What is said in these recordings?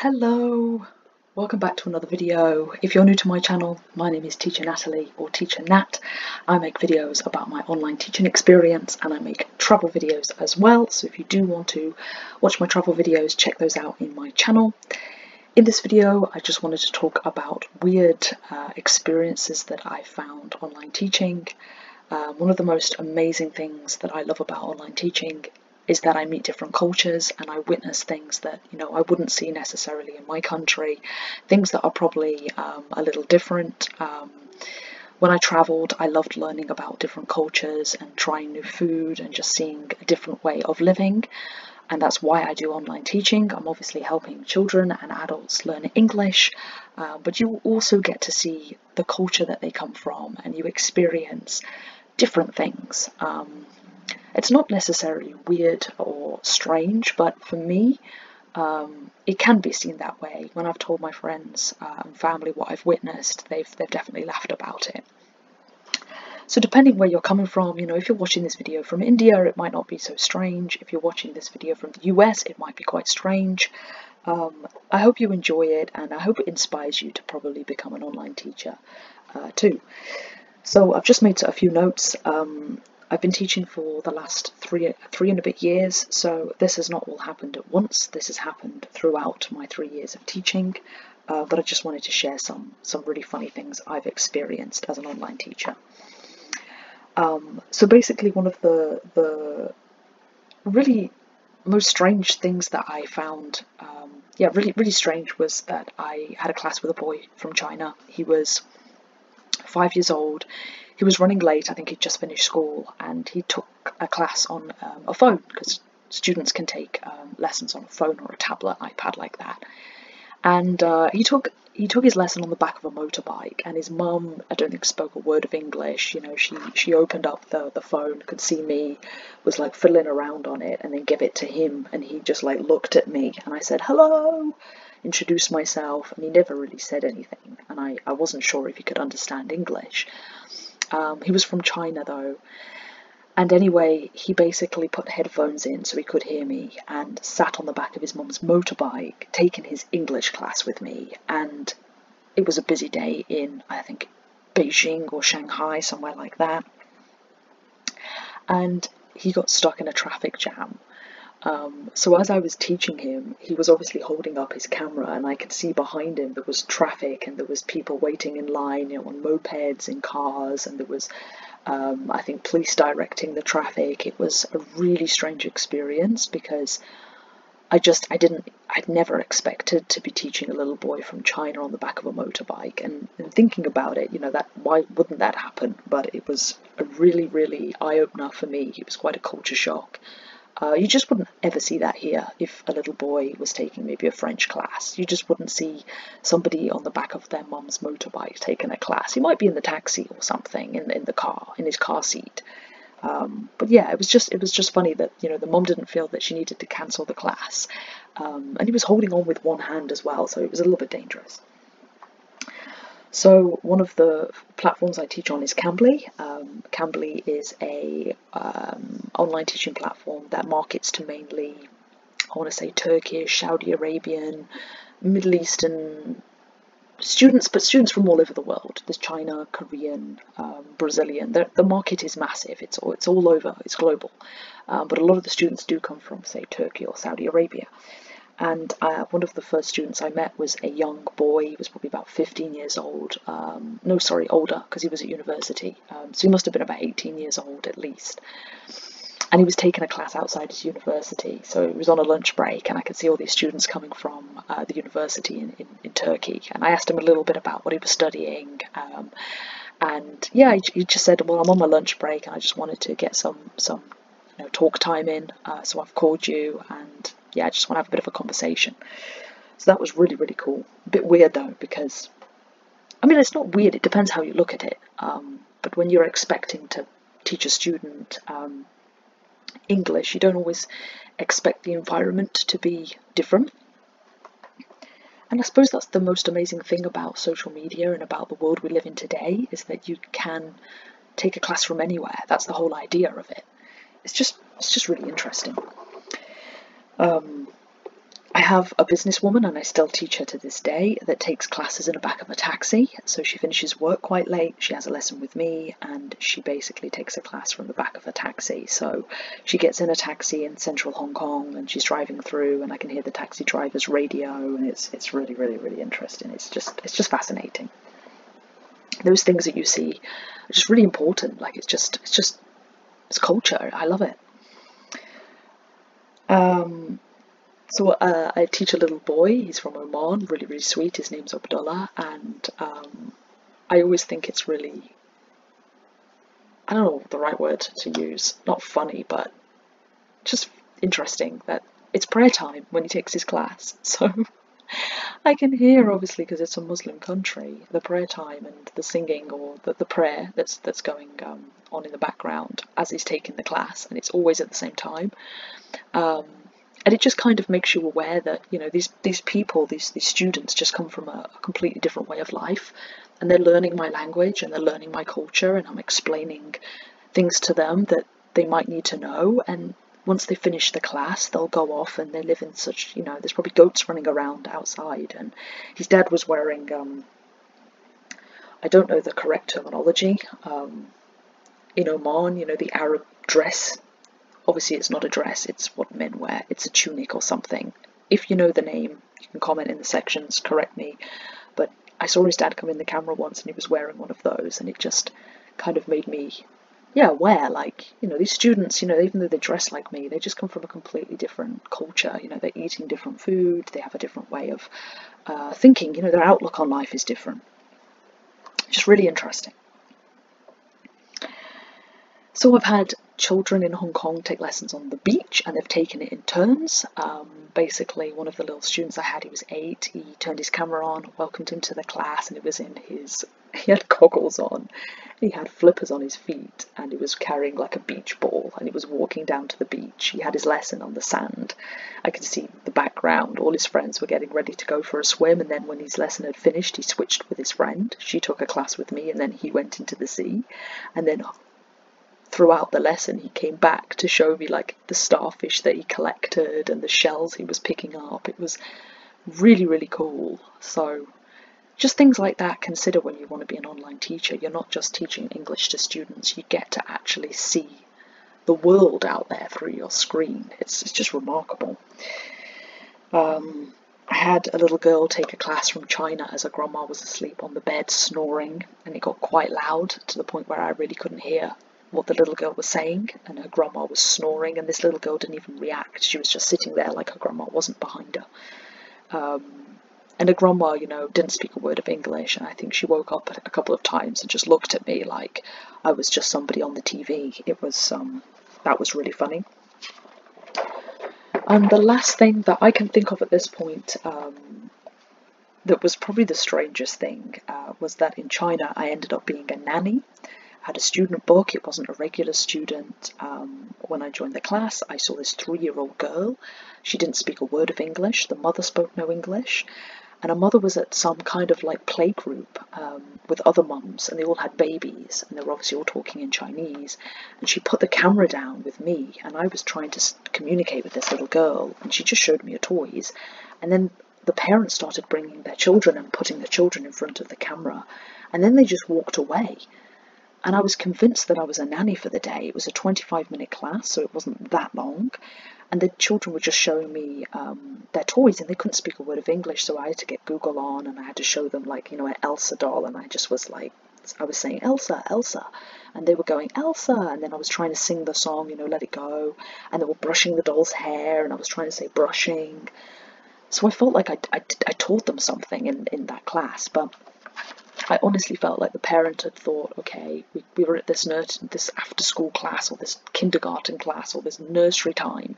Hello, welcome back to another video. If you're new to my channel, my name is Teacher Natalie or Teacher Nat. I make videos about my online teaching experience and I make travel videos as well. So if you do want to watch my travel videos, check those out in my channel. In this video, I just wanted to talk about weird experiences that I found online teaching. One of the most amazing things that I love about online teaching is that I meet different cultures and I witness things that, I wouldn't see necessarily in my country, things that are probably a little different. When I travelled, I loved learning about different cultures and trying new food and just seeing a different way of living. And that's why I do online teaching. I'm obviously helping children and adults learn English, but you also get to see the culture that they come from and you experience different things. It's not necessarily weird or strange, but for me, it can be seen that way. When I've told my friends and family what I've witnessed, they've definitely laughed about it. So depending where you're coming from, if you're watching this video from India, it might not be so strange. If you're watching this video from the US, it might be quite strange. I hope you enjoy it, and I hope it inspires you to probably become an online teacher too. So I've just made a few notes. I've been teaching for the last three and a bit years, so this has not all happened at once. This has happened throughout my 3 years of teaching, but I just wanted to share some really funny things I've experienced as an online teacher. So basically, one of the really most strange things that I found, really strange, was that I had a class with a boy from China. He was 5 years old. He was running late. I think he'd just finished school, and he took a class on a phone, because students can take lessons on a phone or a tablet, iPad like that. And he took his lesson on the back of a motorbike, and his mum, I don't think, spoke a word of English. She opened up the phone, could see me, was like fiddling around on it, and then gave it to him, and he just like looked at me, and I said hello, introduced myself, and he never really said anything, and I wasn't sure if he could understand English. He was from China though, and anyway, he basically put headphones in so he could hear me and sat on the back of his mum's motorbike, taking his English class with me. And it was a busy day in, I think, Beijing or Shanghai, somewhere like that. And he got stuck in a traffic jam. So as I was teaching him, he was obviously holding up his camera, and I could see behind him there was traffic and there was people waiting in line, on mopeds, in cars, and there was I think police directing the traffic. It was a really strange experience, because I'd never expected to be teaching a little boy from China on the back of a motorbike, and thinking about it, that why wouldn't that happen? But it was a really eye-opener for me. It was quite a culture shock. You just wouldn't ever see that here. If a little boy was taking maybe a French class, you just wouldn't see somebody on the back of their mum's motorbike taking a class. He might be in the taxi or something, in the car, in his car seat. But yeah, it was just funny that the mum didn't feel that she needed to cancel the class, and he was holding on with one hand as well, so it was a little bit dangerous. So one of the platforms I teach on is Cambly. Cambly is a online teaching platform that markets to mainly, I want to say, Turkish, Saudi Arabian, Middle Eastern students, but students from all over the world. There's China, Korean, Brazilian. The market is massive. It's all over. It's global. But a lot of the students do come from, say, Turkey or Saudi Arabia. And one of the first students I met was a young boy. He was probably about 15 years old. No, sorry, older, because he was at university. So he must have been about 18 years old at least. And he was taking a class outside his university. So he was on a lunch break, and I could see all these students coming from the university in Turkey. And I asked him a little bit about what he was studying. And yeah, he just said, well, I'm on my lunch break, and I just wanted to get some talk time in. So I've called you, and yeah, I just want to have a bit of a conversation. So that was really cool. A bit weird though, because I mean, it's not weird, it depends how you look at it. But when you're expecting to teach a student English, you don't always expect the environment to be different. And I suppose that's the most amazing thing about social media and about the world we live in today, is that you can take a class from anywhere. That's the whole idea of it. It's just really interesting. I have a businesswoman, and I still teach her to this day, that takes classes in the back of a taxi. So she finishes work quite late, she has a lesson with me, and she basically takes a class from the back of a taxi. So she gets in a taxi in central Hong Kong, and she's driving through, and I can hear the taxi driver's radio, and it's really, really, really interesting. It's just fascinating. Those things that you see are just really important. Like it's culture. I love it. So I teach a little boy, he's from Oman, really, really sweet, his name's Abdullah, and I always think it's really, I don't know the right word to use, not funny, but just interesting that it's prayer time when he takes his class. So I can hear, obviously, because it's a Muslim country, the prayer time and the singing or the prayer that's going on in the background as he's taking the class, and it's always at the same time. And it just kind of makes you aware that, you know, these people, these students just come from a completely different way of life, and they're learning my language and they're learning my culture, and I'm explaining things to them that they might need to know. And once they finish the class, they'll go off and they live in such, you know, there's probably goats running around outside. And his dad was wearing, I don't know the correct terminology, in Oman, you know, the Arab dress. Obviously it's not a dress, it's what men wear, it's a tunic or something. If you know the name, you can comment in the sections, correct me. But I saw his dad come in the camera once and he was wearing one of those, and it just kind of made me, yeah, aware, like, you know, these students, you know, even though they dress like me, they just come from a completely different culture. You know, they're eating different food, they have a different way of thinking, you know, their outlook on life is different. Just really interesting. So I've had children in Hong Kong take lessons on the beach, and they've taken it in turns. Basically, one of the little students I had, he was 8, he turned his camera on, welcomed him to the class, and it was in his, he had goggles on, he had flippers on his feet, and he was carrying like a beach ball, and he was walking down to the beach. He had his lesson on the sand. I could see the background, all his friends were getting ready to go for a swim, and then when his lesson had finished, he switched with his friend. She took a class with me, and then he went into the sea, and then throughout the lesson he came back to show me like the starfish that he collected and the shells he was picking up. It was really, really cool. So just things like that, consider when you want to be an online teacher. You're not just teaching English to students, you get to actually see the world out there through your screen. It's just remarkable. I had a little girl take a class from China as her grandma was asleep on the bed snoring, and it got quite loud to the point where I really couldn't hear what the little girl was saying, and her grandma was snoring, and this little girl didn't even react. She was just sitting there like her grandma wasn't behind her. And her grandma, you know, didn't speak a word of English, and I think she woke up a couple of times and just looked at me like I was just somebody on the TV. It was, that was really funny. And the last thing that I can think of at this point, that was probably the strangest thing, was that in China I ended up being a nanny. Had a student book. It wasn't a regular student. When I joined the class, I saw this 3-year-old girl. She didn't speak a word of English. The mother spoke no English, and her mother was at some kind of like play group with other mums, and they all had babies, and they were obviously all talking in Chinese. And she put the camera down with me, and I was trying to communicate with this little girl, and she just showed me her toys. And then the parents started bringing their children and putting the children in front of the camera, and then they just walked away. And I was convinced that I was a nanny for the day. It was a 25-minute class, so it wasn't that long. And the children were just showing me their toys, and they couldn't speak a word of English, so I had to get Google on, and I had to show them, like, you know, an Elsa doll, and I just was like, I was saying, Elsa, Elsa, and they were going, Elsa, and then I was trying to sing the song, you know, Let It Go, and they were brushing the doll's hair, and I was trying to say brushing. So I felt like I taught them something in that class, but I honestly felt like the parent had thought, okay, we were at this after-school class, or this kindergarten class, or this nursery time.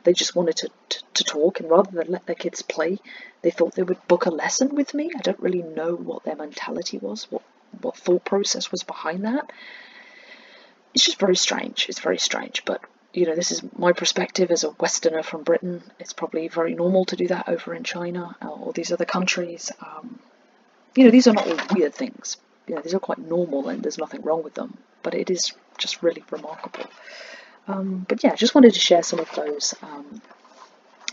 They just wanted to talk, and rather than let their kids play, they thought they would book a lesson with me. I don't really know what their mentality was, what thought process was behind that. It's just very strange. It's very strange, but you know, this is my perspective as a Westerner from Britain. It's probably very normal to do that over in China or these other countries. You know, these are not all weird things. You know, these are quite normal and there's nothing wrong with them. But it is just really remarkable. But yeah, just wanted to share some of those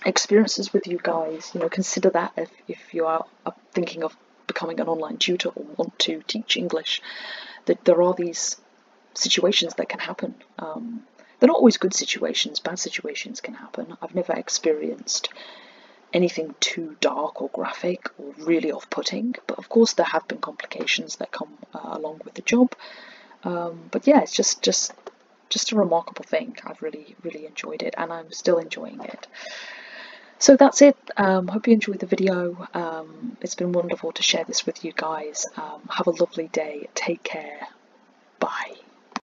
experiences with you guys. You know, consider that if you are thinking of becoming an online tutor or want to teach English, that there are these situations that can happen. They're not always good situations, bad situations can happen. I've never experienced anything too dark or graphic or really off-putting, but of course there have been complications that come along with the job. But yeah, it's just a remarkable thing. I've really enjoyed it, and I'm still enjoying it. So that's it. Hope you enjoyed the video. It's been wonderful to share this with you guys. Have a lovely day. Take care. Bye.